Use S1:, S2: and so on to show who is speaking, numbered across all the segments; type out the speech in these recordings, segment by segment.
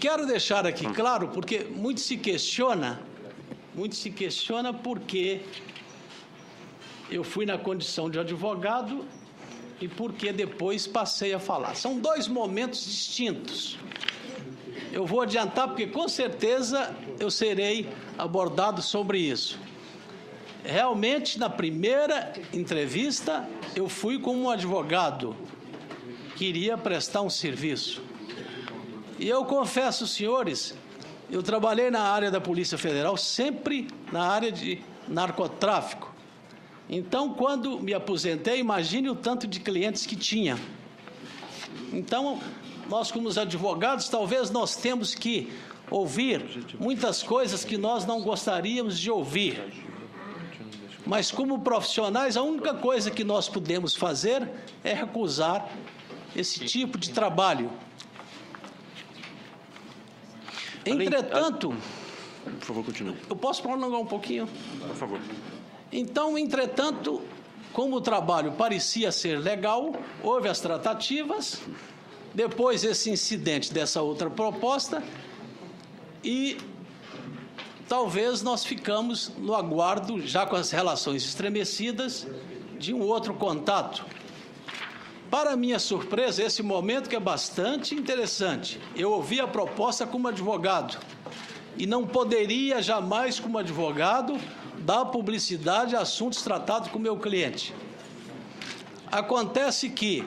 S1: quero deixar aqui claro, porque muito se questiona porque eu fui na condição de advogado e porque depois passei a falar. São dois momentos distintos. Eu vou adiantar porque, com certeza, eu serei abordado sobre isso. Realmente, na primeira entrevista, eu fui como um advogado que iria prestar um serviço. E eu confesso, senhores, eu trabalhei na área da Polícia Federal, sempre na área de narcotráfico. Então, quando me aposentei, imagine o tanto de clientes que tinha. Então, nós como os advogados, talvez nós temos que ouvir muitas coisas que nós não gostaríamos de ouvir. Mas, como profissionais, a única coisa que nós podemos fazer é recusar esse tipo de trabalho. Entretanto...
S2: Por favor, continue.
S1: Eu posso prolongar um pouquinho?
S2: Por favor.
S1: Então, entretanto, como o trabalho parecia ser legal, houve as tratativas, depois esse incidente dessa outra proposta, e talvez nós ficamos no aguardo, já com as relações estremecidas, de um outro contato. Para minha surpresa, esse momento que é bastante interessante, eu ouvi a proposta como advogado e não poderia jamais, como advogado, dar publicidade a assuntos tratados com meu cliente. Acontece que,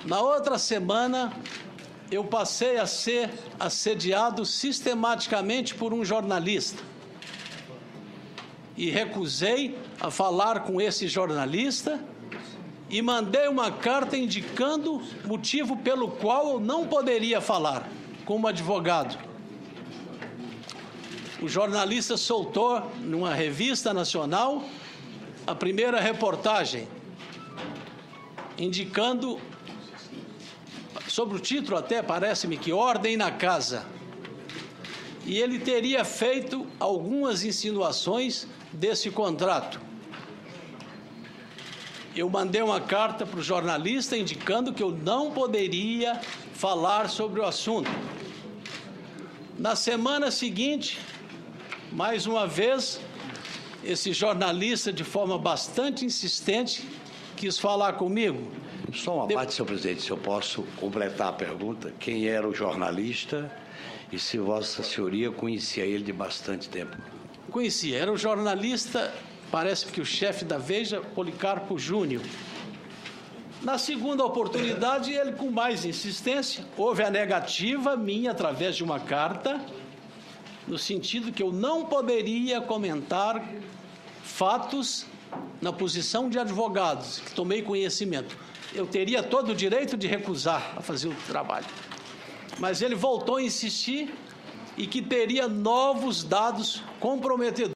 S1: na outra semana, eu passei a ser assediado sistematicamente por um jornalista e recusei a falar com esse jornalista e mandei uma carta indicando o motivo pelo qual eu não poderia falar como advogado. O jornalista soltou, numa revista nacional, a primeira reportagem, indicando, sobre o título até, parece-me que ordem na casa. E ele teria feito algumas insinuações desse contrato. Eu mandei uma carta para o jornalista indicando que eu não poderia falar sobre o assunto. Na semana seguinte, mais uma vez, esse jornalista, de forma bastante insistente, quis falar comigo.
S3: Só uma parte, senhor presidente, se eu posso completar a pergunta. Quem era o jornalista e se Vossa Senhoria conhecia ele de bastante tempo?
S1: Conhecia, era o jornalista, parece que o chefe da Veja, Policarpo Júnior. Na segunda oportunidade, ele, com mais insistência, houve a negativa minha através de uma carta, no sentido que eu não poderia comentar fatos na posição de advogados, que tomei conhecimento. Eu teria todo o direito de recusar a fazer o trabalho. Mas ele voltou a insistir e que teria novos dados comprometedores.